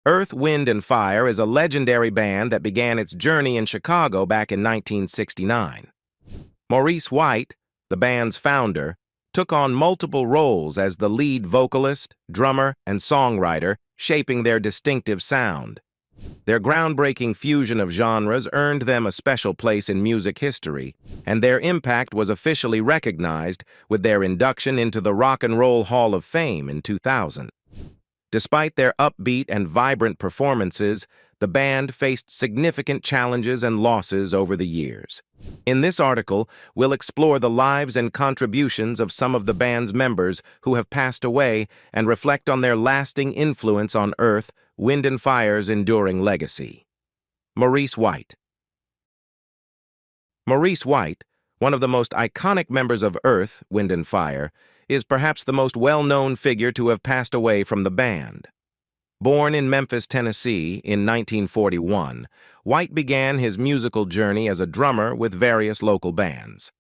Earth, Wind and Fire is a legendary band that began its journey in Chicago back in 1969. Maurice White, the band's founder, took on multiple roles as the lead vocalist, drummer, and songwriter, shaping their distinctive sound. Their groundbreaking fusion of genres earned them a special place in music history, and their impact was officially recognized with their induction into the Rock and Roll Hall of Fame in 2000. Despite their upbeat and vibrant performances, the band faced significant challenges and losses over the years. In this article, we'll explore the lives and contributions of some of the band's members who have passed away and reflect on their lasting influence on Earth, Wind and Fire's enduring legacy. Maurice White. Maurice White, one of the most iconic members of Earth, Wind and Fire, is perhaps the most well-known figure to have passed away from the band. Born in Memphis, Tennessee in 1941, White began his musical journey as a drummer with various local bands.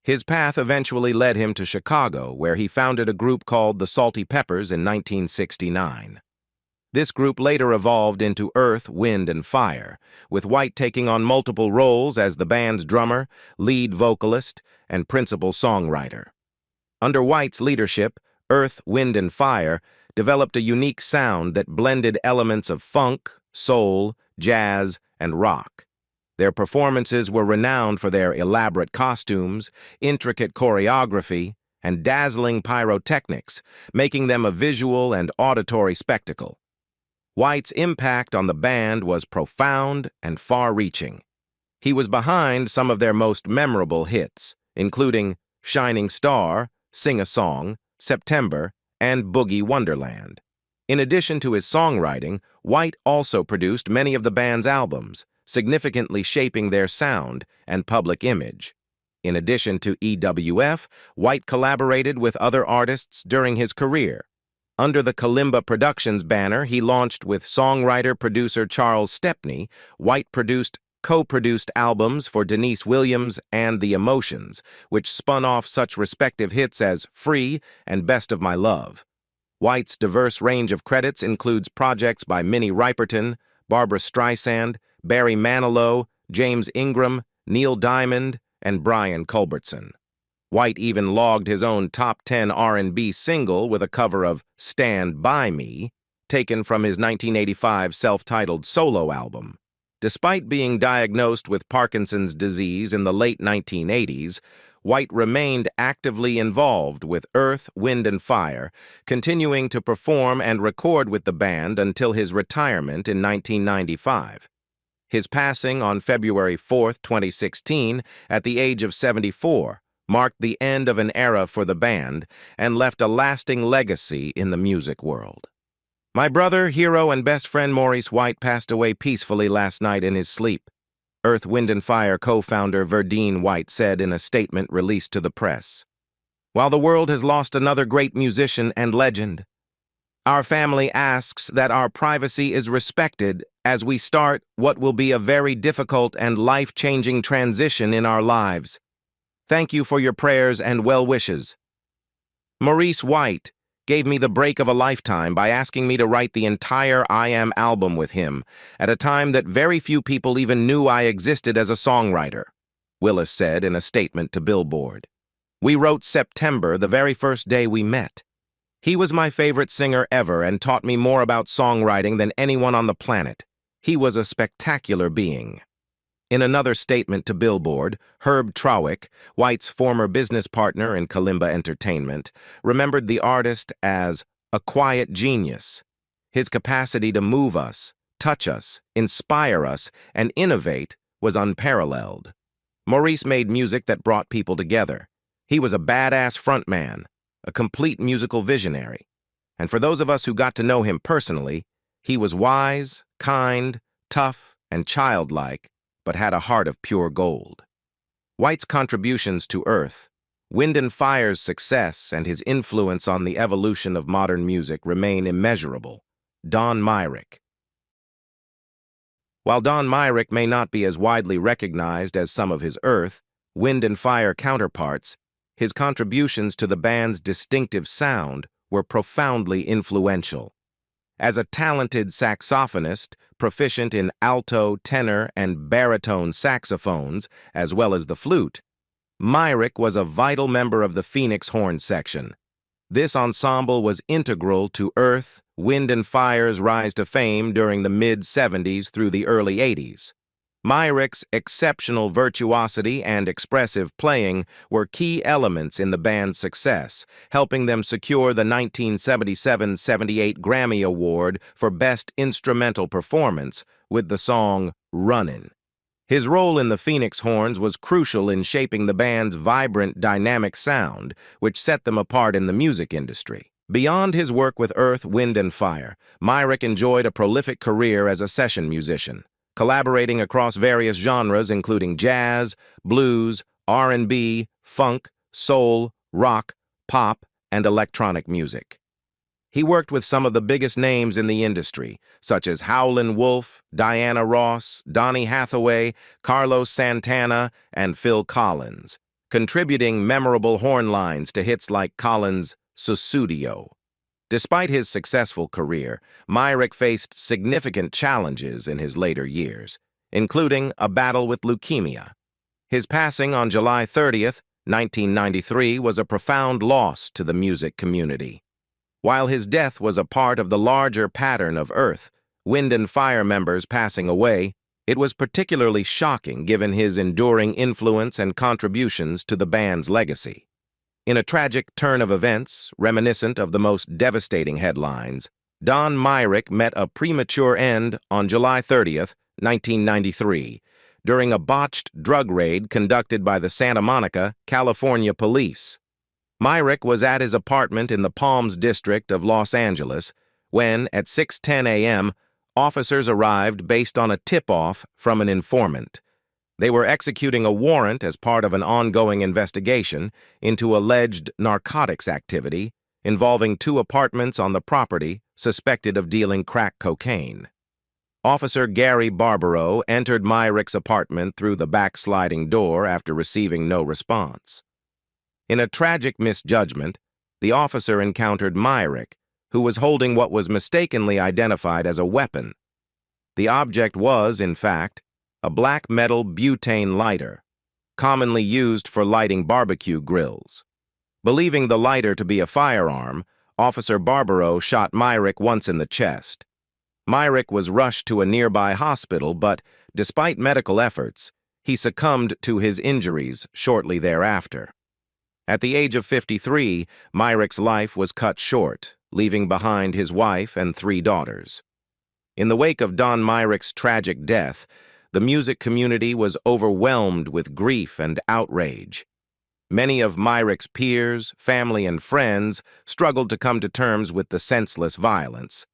His path eventually led him to Chicago, where he founded a group called the Salty Peppers in 1969. This group later evolved into Earth, Wind and Fire, with White taking on multiple roles as the band's drummer, lead vocalist, and principal songwriter. Under White's leadership, Earth, Wind and Fire developed a unique sound that blended elements of funk, soul, jazz, and rock. Their performances were renowned for their elaborate costumes, intricate choreography, and dazzling pyrotechnics, making them a visual and auditory spectacle. White's impact on the band was profound and far-reaching. He was behind some of their most memorable hits, including Shining Star, Sing a Song, September, and Boogie Wonderland. In addition to his songwriting, White also produced many of the band's albums, significantly shaping their sound and public image. In addition to EWF, White collaborated with other artists during his career. Under the Kalimba Productions banner he launched with songwriter-producer Charles Stepney, White co-produced albums for Denise Williams and The Emotions, which spun off such respective hits as Free and Best of My Love. White's diverse range of credits includes projects by Minnie Riperton, Barbra Streisand, Barry Manilow, James Ingram, Neil Diamond, and Brian Culbertson. White even logged his own top 10 R&B single with a cover of Stand By Me, taken from his 1985 self-titled solo album. Despite being diagnosed with Parkinson's disease in the late 1980s, White remained actively involved with Earth, Wind and Fire, continuing to perform and record with the band until his retirement in 1995. His passing on February 4, 2016, at the age of 74, marked the end of an era for the band and left a lasting legacy in the music world. My brother, hero, and best friend Maurice White passed away peacefully last night in his sleep, Earth, Wind and Fire co-founder Verdine White said in a statement released to the press. While the world has lost another great musician and legend, our family asks that our privacy is respected as we start what will be a very difficult and life-changing transition in our lives. Thank you for your prayers and well wishes. Maurice White gave me the break of a lifetime by asking me to write the entire I Am album with him at a time that very few people even knew I existed as a songwriter, Willis said in a statement to Billboard. We wrote September the very first day we met. He was my favorite singer ever and taught me more about songwriting than anyone on the planet. He was a spectacular being. In another statement to Billboard, Herb Trowick, White's former business partner in Kalimba Entertainment, remembered the artist as a quiet genius. His capacity to move us, touch us, inspire us, and innovate was unparalleled. Maurice made music that brought people together. He was a badass frontman, a complete musical visionary. And for those of us who got to know him personally, he was wise, kind, tough, and childlike, but had a heart of pure gold. White's contributions to Earth, Wind and Fire's success, and his influence on the evolution of modern music remain immeasurable. Don Myrick. While Don Myrick may not be as widely recognized as some of his Earth, Wind and Fire counterparts, his contributions to the band's distinctive sound were profoundly influential. As a talented saxophonist, proficient in alto, tenor, and baritone saxophones, as well as the flute, Myrick was a vital member of the Phoenix horn section. This ensemble was integral to Earth, Wind and Fire's rise to fame during the mid-70s through the early 80s. Myrick's exceptional virtuosity and expressive playing were key elements in the band's success, helping them secure the 1977-78 Grammy Award for Best Instrumental Performance with the song Runnin'. His role in the Phoenix Horns was crucial in shaping the band's vibrant, dynamic sound, which set them apart in the music industry. Beyond his work with Earth, Wind and Fire, Myrick enjoyed a prolific career as a session musician, collaborating across various genres including jazz, blues, R&B, funk, soul, rock, pop, and electronic music. He worked with some of the biggest names in the industry, such as Howlin' Wolf, Diana Ross, Donny Hathaway, Carlos Santana, and Phil Collins, contributing memorable horn lines to hits like Collins' Sussudio. Despite his successful career, Myrick faced significant challenges in his later years, including a battle with leukemia. His passing on July 30th, 1993 was a profound loss to the music community. While his death was a part of the larger pattern of Earth, Wind and Fire members passing away, it was particularly shocking given his enduring influence and contributions to the band's legacy. In a tragic turn of events, reminiscent of the most devastating headlines, Don Myrick met a premature end on July 30th, 1993, during a botched drug raid conducted by the Santa Monica, California police. Myrick was at his apartment in the Palms district of Los Angeles when, at 6:10 a.m., officers arrived based on a tip-off from an informant. They were executing a warrant as part of an ongoing investigation into alleged narcotics activity involving 2 apartments on the property suspected of dealing crack cocaine. Officer Gary Barbaro entered Myrick's apartment through the back sliding door after receiving no response. In a tragic misjudgment, the officer encountered Myrick, who was holding what was mistakenly identified as a weapon. The object was, in fact, a black metal butane lighter, commonly used for lighting barbecue grills. Believing the lighter to be a firearm, Officer Barbaro shot Myrick once in the chest. Myrick was rushed to a nearby hospital, but, despite medical efforts, he succumbed to his injuries shortly thereafter. At the age of 53, Myrick's life was cut short, leaving behind his wife and 3 daughters. In the wake of Don Myrick's tragic death, the music community was overwhelmed with grief and outrage. Many of Myrick's peers, family, and friends struggled to come to terms with the senseless violence.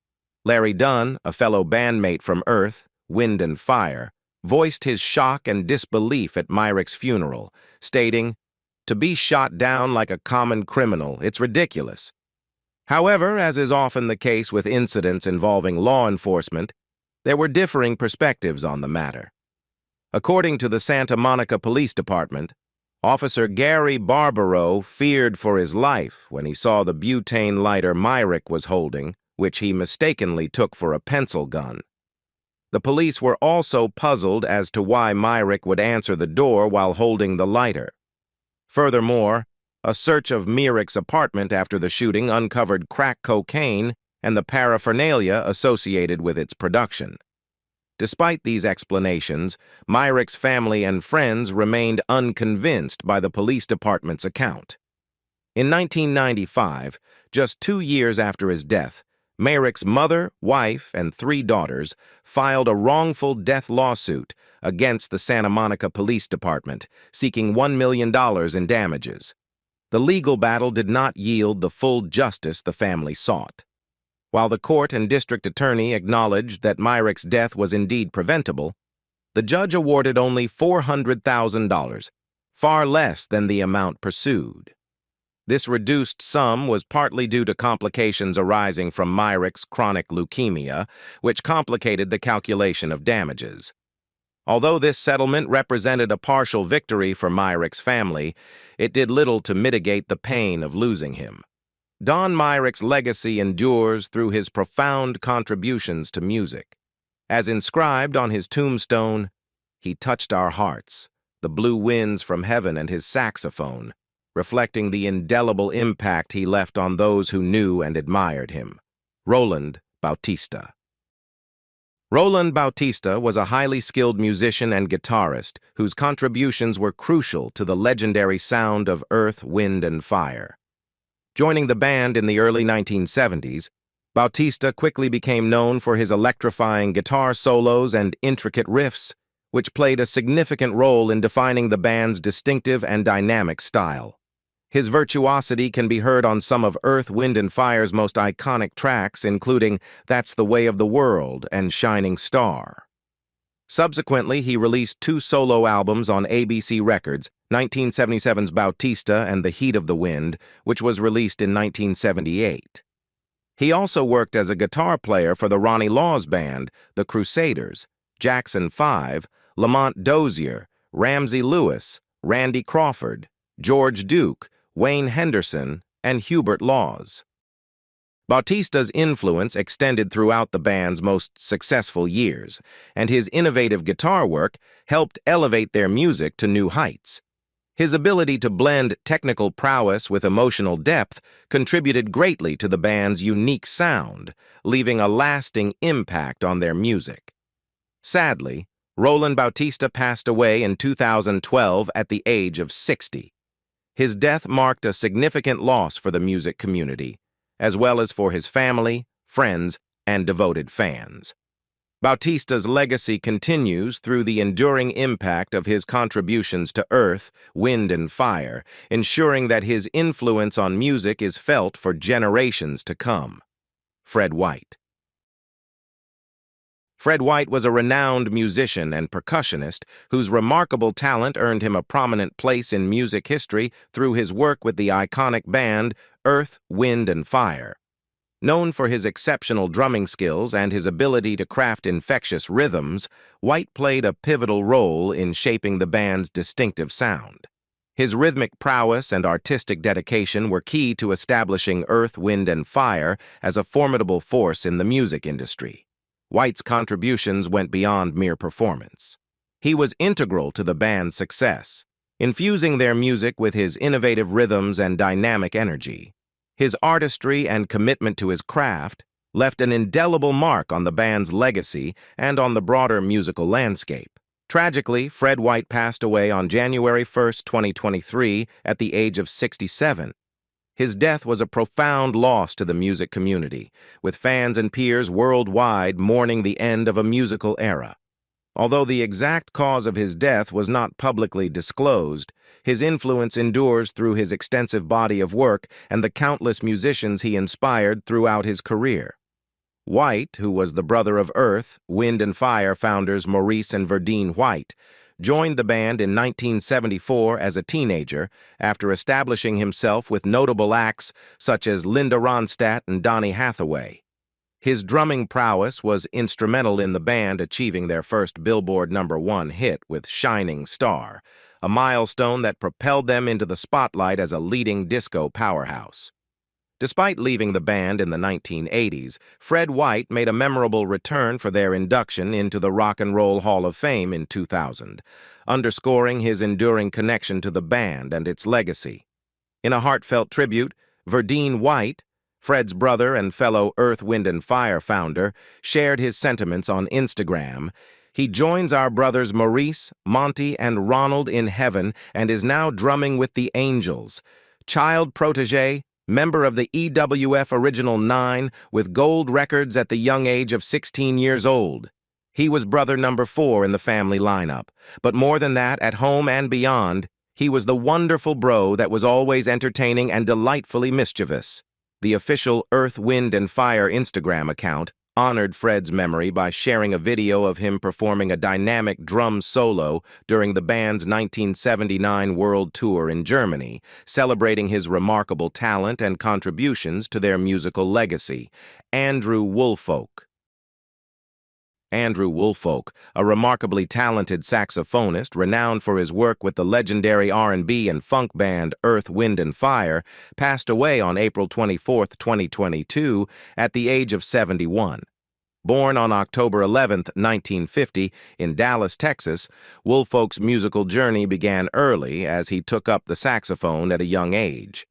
Larry Dunn, a fellow bandmate from Earth, Wind and Fire, voiced his shock and disbelief at Myrick's funeral, stating, "To be shot down like a common criminal, it's ridiculous." However, as is often the case with incidents involving law enforcement, there were differing perspectives on the matter. According to the Santa Monica Police Department, Officer Gary Barbaro feared for his life when he saw the butane lighter Myrick was holding, which he mistakenly took for a pencil gun. The police were also puzzled as to why Myrick would answer the door while holding the lighter. Furthermore, a search of Myrick's apartment after the shooting uncovered crack cocaine and the paraphernalia associated with its production. Despite these explanations, Myrick's family and friends remained unconvinced by the police department's account. In 1995, just 2 years after his death, Myrick's mother, wife, and 3 daughters filed a wrongful death lawsuit against the Santa Monica Police Department, seeking $1 million in damages. The legal battle did not yield the full justice the family sought. While the court and district attorney acknowledged that Myrick's death was indeed preventable, the judge awarded only $400,000, far less than the amount pursued. This reduced sum was partly due to complications arising from Myrick's chronic leukemia, which complicated the calculation of damages. Although this settlement represented a partial victory for Myrick's family, it did little to mitigate the pain of losing him. Don Myrick's legacy endures through his profound contributions to music. As inscribed on his tombstone, "He touched our hearts, the blue winds from heaven and his saxophone," reflecting the indelible impact he left on those who knew and admired him. Roland, Bautista. Roland Bautista was a highly skilled musician and guitarist whose contributions were crucial to the legendary sound of Earth, Wind, and Fire. Joining the band in the early 1970s, Bautista quickly became known for his electrifying guitar solos and intricate riffs, which played a significant role in defining the band's distinctive and dynamic style. His virtuosity can be heard on some of Earth, Wind, and Fire's most iconic tracks, including "That's the Way of the World" and "Shining Star." Subsequently, he released 2 solo albums on ABC Records, 1977's Bautista and The Heat of the Wind, which was released in 1978. He also worked as a guitar player for the Ronnie Laws Band, the Crusaders, Jackson 5, Lamont Dozier, Ramsey Lewis, Randy Crawford, George Duke, Wayne Henderson, and Hubert Laws. Bautista's influence extended throughout the band's most successful years, and his innovative guitar work helped elevate their music to new heights. His ability to blend technical prowess with emotional depth contributed greatly to the band's unique sound, leaving a lasting impact on their music. Sadly, Roland Bautista passed away in 2012 at the age of 60. His death marked a significant loss for the music community, as well as for his family, friends, and devoted fans. Bautista's legacy continues through the enduring impact of his contributions to Earth, Wind, and Fire, ensuring that his influence on music is felt for generations to come. Fred White. Fred White was a renowned musician and percussionist whose remarkable talent earned him a prominent place in music history through his work with the iconic band Earth, Wind, and Fire. Known for his exceptional drumming skills and his ability to craft infectious rhythms, White played a pivotal role in shaping the band's distinctive sound. His rhythmic prowess and artistic dedication were key to establishing Earth, Wind, and Fire as a formidable force in the music industry. White's contributions went beyond mere performance. He was integral to the band's success, infusing their music with his innovative rhythms and dynamic energy. His artistry and commitment to his craft left an indelible mark on the band's legacy and on the broader musical landscape. Tragically, Fred White passed away on January 1, 2023, at the age of 67. His death was a profound loss to the music community, with fans and peers worldwide mourning the end of a musical era. Although the exact cause of his death was not publicly disclosed, his influence endures through his extensive body of work and the countless musicians he inspired throughout his career. White, who was the brother of Earth, Wind, and Fire founders Maurice and Verdine White, joined the band in 1974 as a teenager after establishing himself with notable acts such as Linda Ronstadt and Donny Hathaway. His drumming prowess was instrumental in the band achieving their first Billboard #1 hit with "Shining Star," a milestone that propelled them into the spotlight as a leading disco powerhouse. Despite leaving the band in the 1980s, Fred White made a memorable return for their induction into the Rock and Roll Hall of Fame in 2000, underscoring his enduring connection to the band and its legacy. In a heartfelt tribute, Verdine White, Fred's brother and fellow Earth, Wind, and Fire founder, shared his sentiments on Instagram. "He joins our brothers Maurice, Monty, and Ronald in heaven and is now drumming with the Angels. Child protege, member of the EWF Original 9 with gold records at the young age of 16 years old. He was brother #4 in the family lineup, but more than that, at home and beyond, he was the wonderful bro that was always entertaining and delightfully mischievous." The official Earth, Wind, and Fire Instagram account honored Fred's memory by sharing a video of him performing a dynamic drum solo during the band's 1979 world tour in Germany, celebrating his remarkable talent and contributions to their musical legacy. Andrew Woolfolk. Andrew Woolfolk, a remarkably talented saxophonist renowned for his work with the legendary R&B and funk band Earth, Wind and Fire, passed away on April 24, 2022, at the age of 71. Born on October 11, 1950, in Dallas, Texas, Woolfolk's musical journey began early as he took up the saxophone at a young age.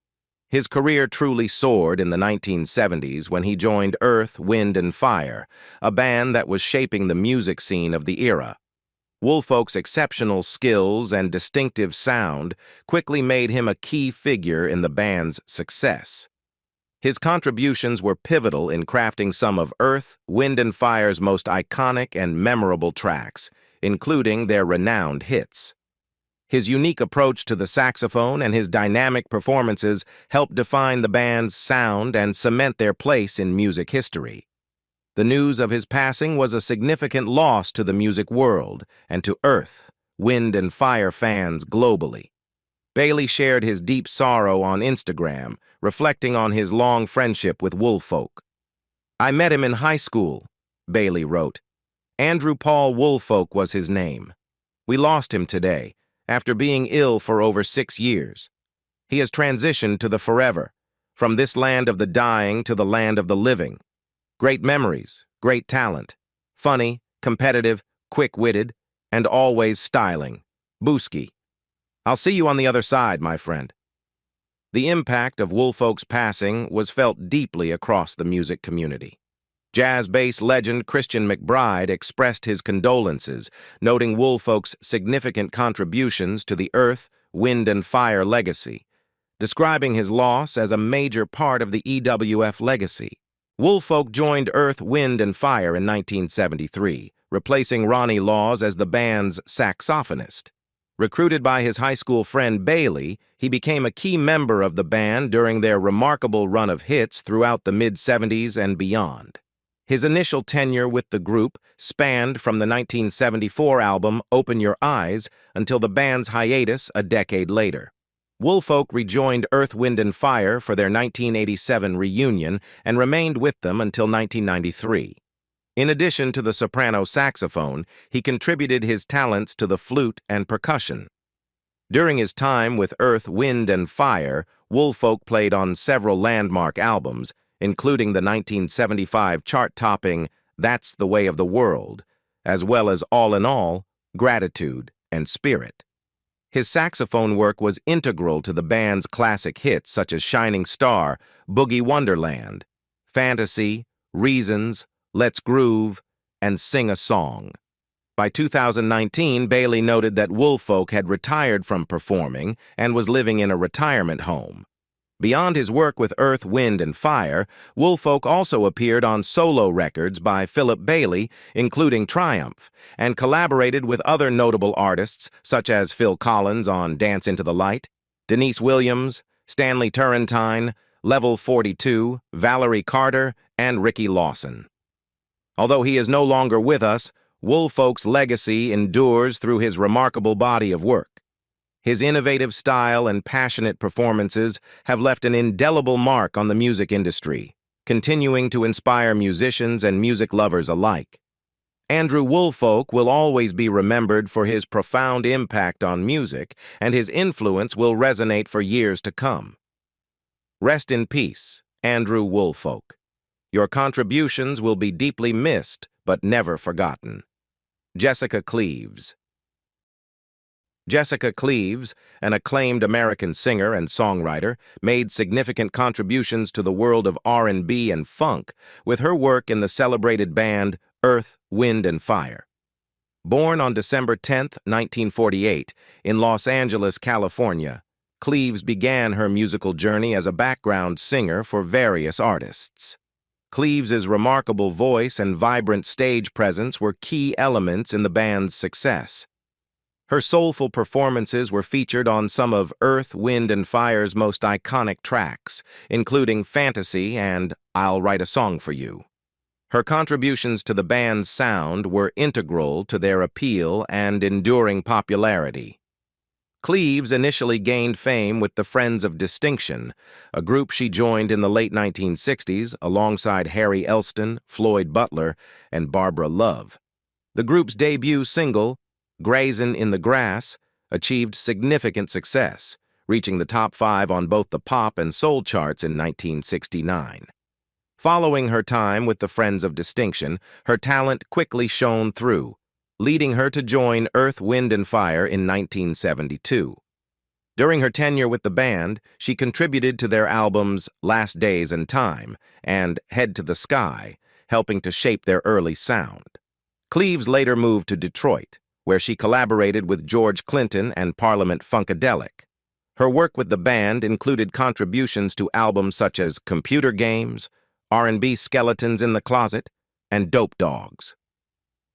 His career truly soared in the 1970s when he joined Earth, Wind and Fire, a band that was shaping the music scene of the era. Woolfolk's exceptional skills and distinctive sound quickly made him a key figure in the band's success. His contributions were pivotal in crafting some of Earth, Wind and Fire's most iconic and memorable tracks, including their renowned hits. His unique approach to the saxophone and his dynamic performances helped define the band's sound and cement their place in music history. The news of his passing was a significant loss to the music world and to Earth, Wind and Fire fans globally. Bailey shared his deep sorrow on Instagram, reflecting on his long friendship with Woolfolk. "I met him in high school," Bailey wrote. "Andrew Paul Woolfolk was his name. We lost him today, after being ill for over 6 years. He has transitioned to the forever, from this land of the dying to the land of the living. Great memories, great talent, funny, competitive, quick-witted, and always styling. Booski. I'll see you on the other side, my friend." The impact of Woolfolk's passing was felt deeply across the music community. Jazz bass legend Christian McBride expressed his condolences, noting Woolfolk's significant contributions to the Earth, Wind and Fire legacy, describing his loss as a major part of the EWF legacy. Woolfolk joined Earth, Wind and Fire in 1973, replacing Ronnie Laws as the band's saxophonist. Recruited by his high school friend Bailey, he became a key member of the band during their remarkable run of hits throughout the mid-70s and beyond. His initial tenure with the group spanned from the 1974 album Open Your Eyes until the band's hiatus a decade later. Woolfolk rejoined Earth, Wind and Fire for their 1987 reunion and remained with them until 1993. In addition to the soprano saxophone, he contributed his talents to the flute and percussion. During his time with Earth, Wind and Fire, Woolfolk played on several landmark albums, including the 1975 chart-topping That's the Way of the World, as well as All in All, Gratitude, and Spirit. His saxophone work was integral to the band's classic hits such as Shining Star, Boogie Wonderland, Fantasy, Reasons, Let's Groove, and Sing a Song. By 2019, Bailey noted that Woolfolk had retired from performing and was living in a retirement home. Beyond his work with Earth, Wind and Fire, Woolfolk also appeared on solo records by Philip Bailey, including Triumph, and collaborated with other notable artists such as Phil Collins on Dance into the Light, Denise Williams, Stanley Turrentine, Level 42, Valerie Carter, and Ricky Lawson. Although he is no longer with us, Woolfolk's legacy endures through his remarkable body of work. His innovative style and passionate performances have left an indelible mark on the music industry, continuing to inspire musicians and music lovers alike. Andrew Woolfolk will always be remembered for his profound impact on music, and his influence will resonate for years to come. Rest in peace, Andrew Woolfolk. Your contributions will be deeply missed, but never forgotten. Jessica Cleaves. Jessica Cleaves, an acclaimed American singer and songwriter, made significant contributions to the world of R&B and funk with her work in the celebrated band Earth, Wind and Fire. Born on December 10, 1948, in Los Angeles, California, Cleaves began her musical journey as a background singer for various artists. Cleaves's remarkable voice and vibrant stage presence were key elements in the band's success. Her soulful performances were featured on some of Earth, Wind and Fire's most iconic tracks, including Fantasy and I'll Write a Song for You. Her contributions to the band's sound were integral to their appeal and enduring popularity. Cleaves initially gained fame with the Friends of Distinction, a group she joined in the late 1960s alongside Harry Elston, Floyd Butler, and Barbara Love. The group's debut single, Grazin' in the Grass, achieved significant success, reaching the top 5 on both the pop and soul charts in 1969. Following her time with the Friends of Distinction, her talent quickly shone through, leading her to join Earth, Wind and Fire in 1972. During her tenure with the band, she contributed to their albums Last Days and Time and Head to the Sky, helping to shape their early sound. Cleaves later moved to Detroit, where she collaborated with George Clinton and Parliament Funkadelic. Her work with the band included contributions to albums such as Computer Games, R&B Skeletons in the Closet, and Dope Dogs.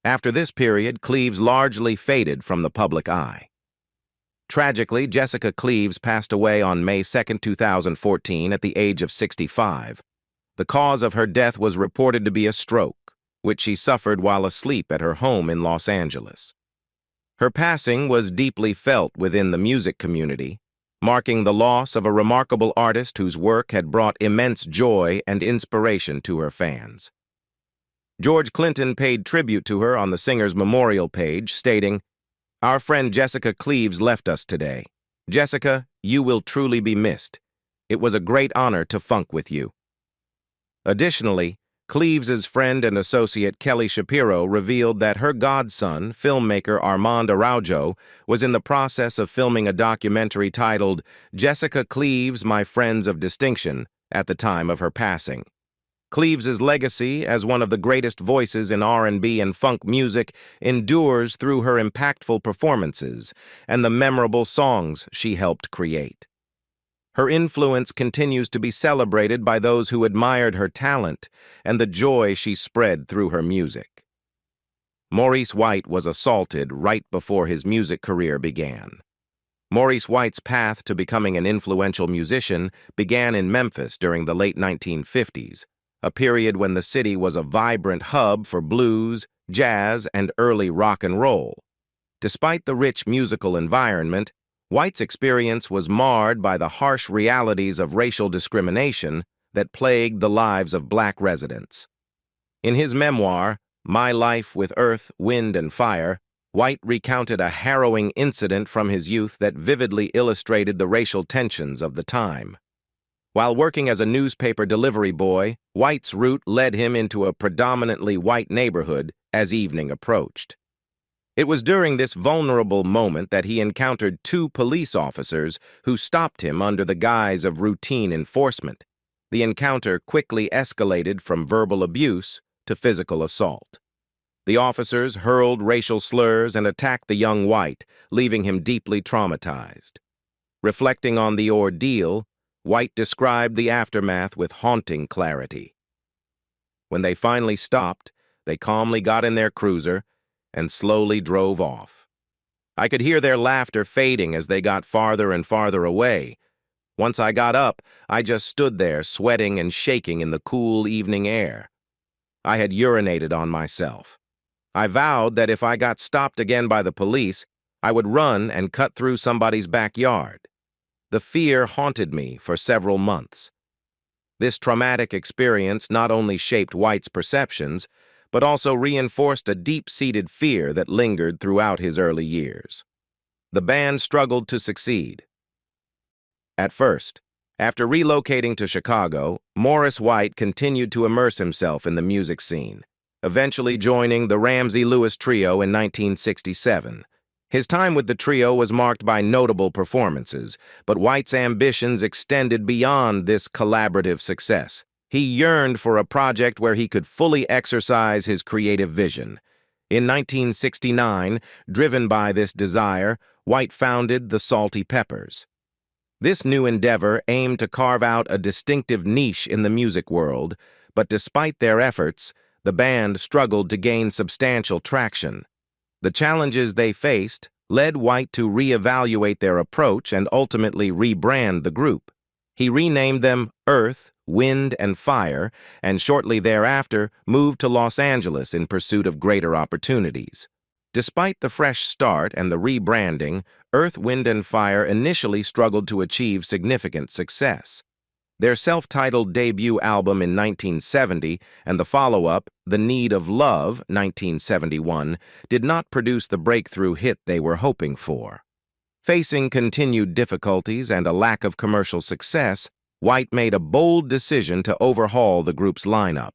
After this period, Cleaves largely faded from the public eye. Tragically, Jessica Cleaves passed away on May 2, 2014, at the age of 65. The cause of her death was reported to be a stroke, which she suffered while asleep at her home in Los Angeles. Her passing was deeply felt within the music community, marking the loss of a remarkable artist whose work had brought immense joy and inspiration to her fans. George Clinton paid tribute to her on the singer's memorial page, stating, "Our friend Jessica Cleaves left us today. Jessica, you will truly be missed. It was a great honor to funk with you." Additionally, Cleaves's friend and associate Kelly Shapiro revealed that her godson, filmmaker Armand Araujo, was in the process of filming a documentary titled Jessica Cleaves, My Friends of Distinction, at the time of her passing. Cleaves's legacy as one of the greatest voices in R&B and funk music endures through her impactful performances and the memorable songs she helped create. Her influence continues to be celebrated by those who admired her talent and the joy she spread through her music. Maurice White was assaulted right before his music career began. Maurice White's path to becoming an influential musician began in Memphis during the late 1950s, a period when the city was a vibrant hub for blues, jazz, and early rock and roll. Despite the rich musical environment, White's experience was marred by the harsh realities of racial discrimination that plagued the lives of black residents. In his memoir, My Life with Earth, Wind and Fire, White recounted a harrowing incident from his youth that vividly illustrated the racial tensions of the time. While working as a newspaper delivery boy, White's route led him into a predominantly white neighborhood as evening approached. It was during this vulnerable moment that he encountered 2 police officers who stopped him under the guise of routine enforcement. The encounter quickly escalated from verbal abuse to physical assault. The officers hurled racial slurs and attacked the young White, leaving him deeply traumatized. Reflecting on the ordeal, White described the aftermath with haunting clarity. When they finally stopped, they calmly got in their cruiser and slowly drove off. I could hear their laughter fading as they got farther and farther away. Once I got up, I just stood there sweating and shaking in the cool evening air. I had urinated on myself. I vowed that if I got stopped again by the police, I would run and cut through somebody's backyard. The fear haunted me for several months. This traumatic experience not only shaped White's perceptions, but also reinforced a deep-seated fear that lingered throughout his early years. The band struggled to succeed. At first, after relocating to Chicago, Maurice White continued to immerse himself in the music scene, eventually joining the Ramsey Lewis Trio in 1967. His time with the trio was marked by notable performances, but White's ambitions extended beyond this collaborative success. He yearned for a project where he could fully exercise his creative vision. In 1969, driven by this desire, White founded the Salty Peppers. This new endeavor aimed to carve out a distinctive niche in the music world, but despite their efforts, the band struggled to gain substantial traction. The challenges they faced led White to reevaluate their approach and ultimately rebrand the group. He renamed them Earth, Wind and Fire, and shortly thereafter moved to Los Angeles in pursuit of greater opportunities. Despite the fresh start and the rebranding, Earth, Wind and Fire initially struggled to achieve significant success. Their self-titled debut album in 1970 and the follow-up, The Need of Love, 1971, did not produce the breakthrough hit they were hoping for. Facing continued difficulties and a lack of commercial success, White made a bold decision to overhaul the group's lineup.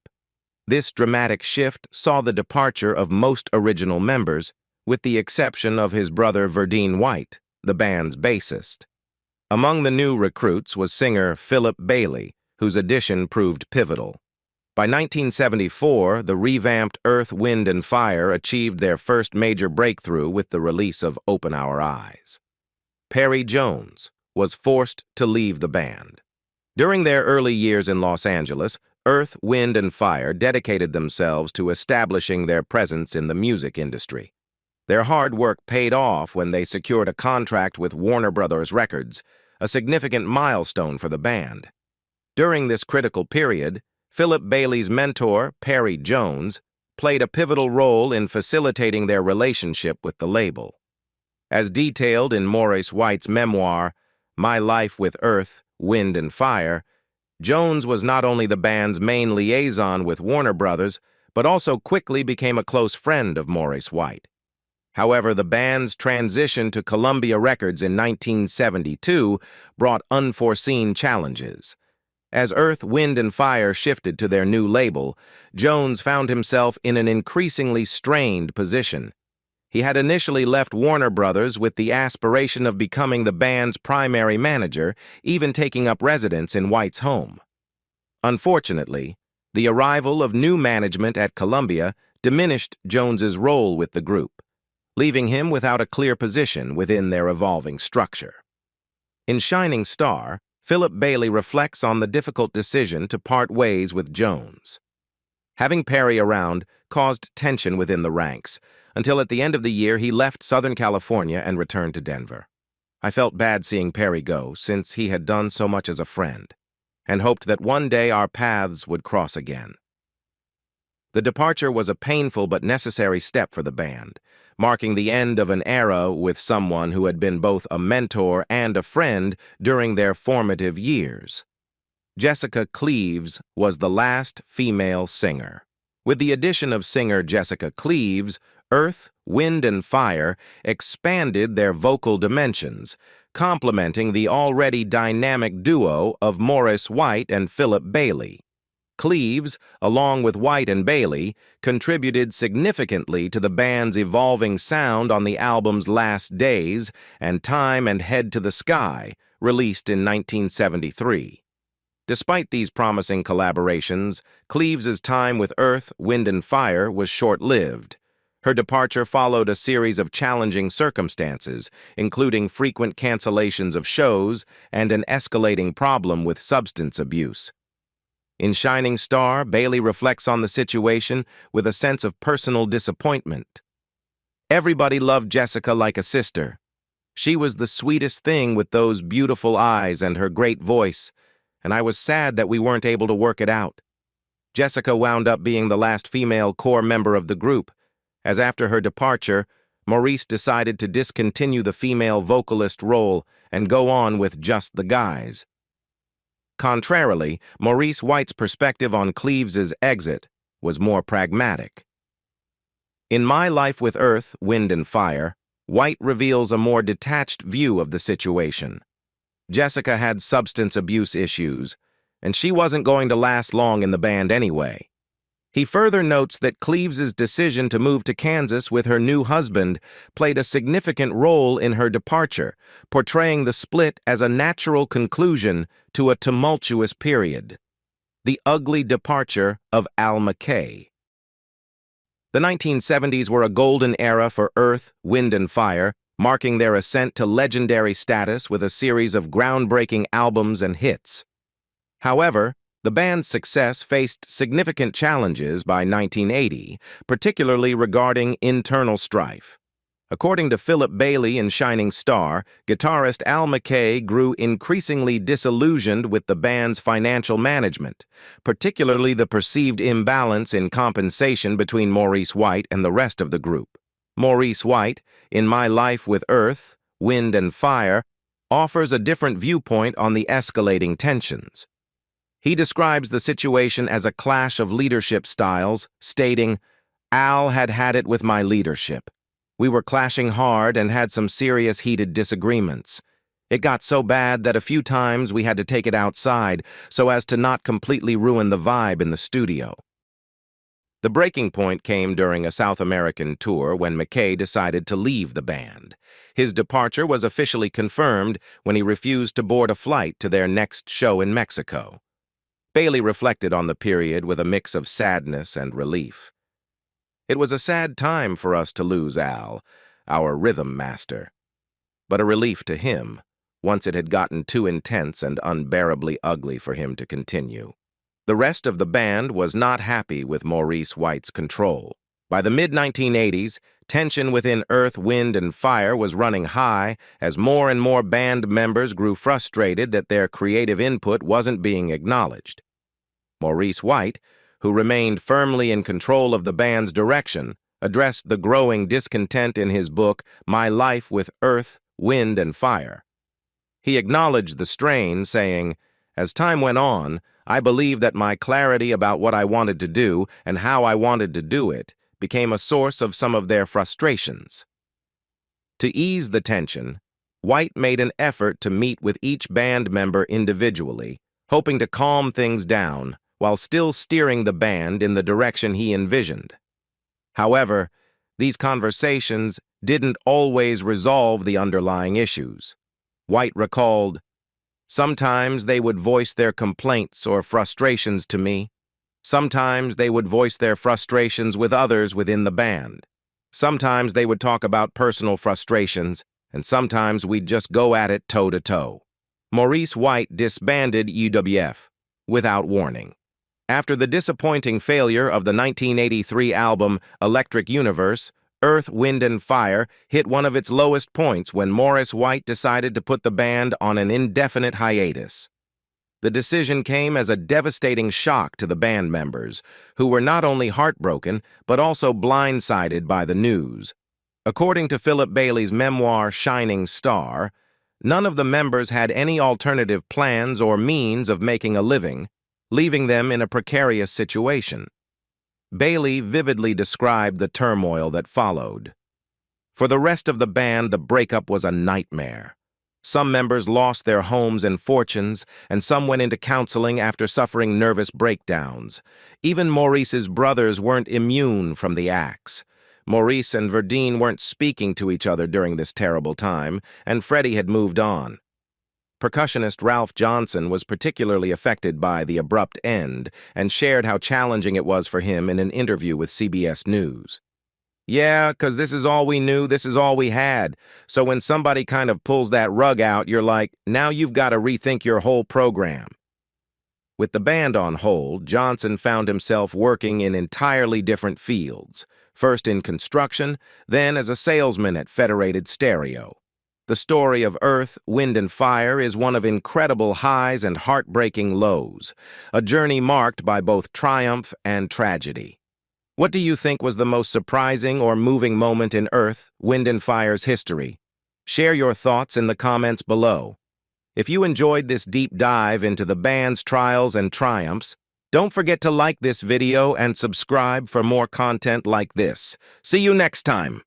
This dramatic shift saw the departure of most original members, with the exception of his brother Verdine White, the band's bassist. Among the new recruits was singer Philip Bailey, whose addition proved pivotal. By 1974, the revamped Earth, Wind and Fire achieved their first major breakthrough with the release of Open Our Eyes. Perry Jones was forced to leave the band. During their early years in Los Angeles, Earth, Wind and Fire dedicated themselves to establishing their presence in the music industry. Their hard work paid off when they secured a contract with Warner Brothers Records, a significant milestone for the band. During this critical period, Philip Bailey's mentor, Perry Jones, played a pivotal role in facilitating their relationship with the label. As detailed in Maurice White's memoir, My Life with Earth, Wind and Fire, Jones was not only the band's main liaison with Warner Brothers, but also quickly became a close friend of Maurice White. However, the band's transition to Columbia Records in 1972 brought unforeseen challenges. As Earth, Wind and Fire shifted to their new label, Jones found himself in an increasingly strained position. He had initially left Warner Brothers with the aspiration of becoming the band's primary manager, even taking up residence in White's home. Unfortunately, the arrival of new management at Columbia diminished Jones's role with the group, leaving him without a clear position within their evolving structure. In Shining Star, Philip Bailey reflects on the difficult decision to part ways with Jones. Having Perry around caused tension within the ranks, until at the end of the year he left Southern California and returned to Denver. I felt bad seeing Perry go, since he had done so much as a friend, and hoped that one day our paths would cross again. The departure was a painful but necessary step for the band, marking the end of an era with someone who had been both a mentor and a friend during their formative years. Jessica Cleaves was the last female singer. With the addition of singer Jessica Cleaves, Earth, Wind and Fire expanded their vocal dimensions, complementing the already dynamic duo of Maurice White and Philip Bailey. Cleaves, along with White and Bailey, contributed significantly to the band's evolving sound on the albums Last Days and Time and Head to the Sky, released in 1973. Despite these promising collaborations, Cleaves's time with Earth, Wind and Fire was short-lived. Her departure followed a series of challenging circumstances, including frequent cancellations of shows and an escalating problem with substance abuse. In Shining Star, Bailey reflects on the situation with a sense of personal disappointment. Everybody loved Jessica like a sister. She was the sweetest thing with those beautiful eyes and her great voice, and I was sad that we weren't able to work it out. Jessica wound up being the last female core member of the group, as after her departure, Maurice decided to discontinue the female vocalist role and go on with just the guys. Contrarily, Maurice White's perspective on Cleaves's exit was more pragmatic. In My Life with Earth, Wind and Fire, White reveals a more detached view of the situation. Jessica had substance abuse issues, and she wasn't going to last long in the band anyway. He further notes that Cleaves's decision to move to Kansas with her new husband played a significant role in her departure, portraying the split as a natural conclusion to a tumultuous period. The ugly departure of Al McKay. The 1970s were a golden era for Earth, Wind and Fire, marking their ascent to legendary status with a series of groundbreaking albums and hits. However, the band's success faced significant challenges by 1980, particularly regarding internal strife. According to Philip Bailey in Shining Star, guitarist Al McKay grew increasingly disillusioned with the band's financial management, particularly the perceived imbalance in compensation between Maurice White and the rest of the group. Maurice White, in My Life with Earth, Wind and Fire, offers a different viewpoint on the escalating tensions. He describes the situation as a clash of leadership styles, stating, "Al had had it with my leadership. We were clashing hard and had some serious heated disagreements. It got so bad that a few times we had to take it outside so as to not completely ruin the vibe in the studio." The breaking point came during a South American tour when McKay decided to leave the band. His departure was officially confirmed when he refused to board a flight to their next show in Mexico. Bailey reflected on the period with a mix of sadness and relief. "It was a sad time for us to lose Al, our rhythm master, but a relief to him, once it had gotten too intense and unbearably ugly for him to continue." The rest of the band was not happy with Maurice White's control. By the mid-1980s, tension within Earth, Wind and Fire was running high as more and more band members grew frustrated that their creative input wasn't being acknowledged. Maurice White, who remained firmly in control of the band's direction, addressed the growing discontent in his book, My Life with Earth, Wind and Fire. He acknowledged the strain, saying, "As time went on, I believe that my clarity about what I wanted to do and how I wanted to do it became a source of some of their frustrations." To ease the tension, White made an effort to meet with each band member individually, hoping to calm things down while still steering the band in the direction he envisioned. However, these conversations didn't always resolve the underlying issues. White recalled, "Sometimes they would voice their complaints or frustrations to me. Sometimes they would voice their frustrations with others within the band. Sometimes they would talk about personal frustrations, and sometimes we'd just go at it toe-to-toe." Maurice White disbanded UWF without warning. After the disappointing failure of the 1983 album Electric Universe, Earth, Wind and Fire hit one of its lowest points when Maurice White decided to put the band on an indefinite hiatus. The decision came as a devastating shock to the band members, who were not only heartbroken, but also blindsided by the news. According to Philip Bailey's memoir, Shining Star, none of the members had any alternative plans or means of making a living, leaving them in a precarious situation. Bailey vividly described the turmoil that followed. For the rest of the band, the breakup was a nightmare. Some members lost their homes and fortunes, and some went into counseling after suffering nervous breakdowns. Even Maurice's brothers weren't immune from the axe. Maurice and Verdine weren't speaking to each other during this terrible time, and Freddie had moved on. Percussionist Ralph Johnson was particularly affected by the abrupt end and shared how challenging it was for him in an interview with CBS News. "Yeah, 'cause this is all we knew, this is all we had. So when somebody kind of pulls that rug out, you're like, now you've got to rethink your whole program." With the band on hold, Johnson found himself working in entirely different fields, first in construction, then as a salesman at Federated Stereo. The story of Earth, Wind and Fire is one of incredible highs and heartbreaking lows, a journey marked by both triumph and tragedy. What do you think was the most surprising or moving moment in Earth, Wind and Fire's history? Share your thoughts in the comments below. If you enjoyed this deep dive into the band's trials and triumphs, don't forget to like this video and subscribe for more content like this. See you next time.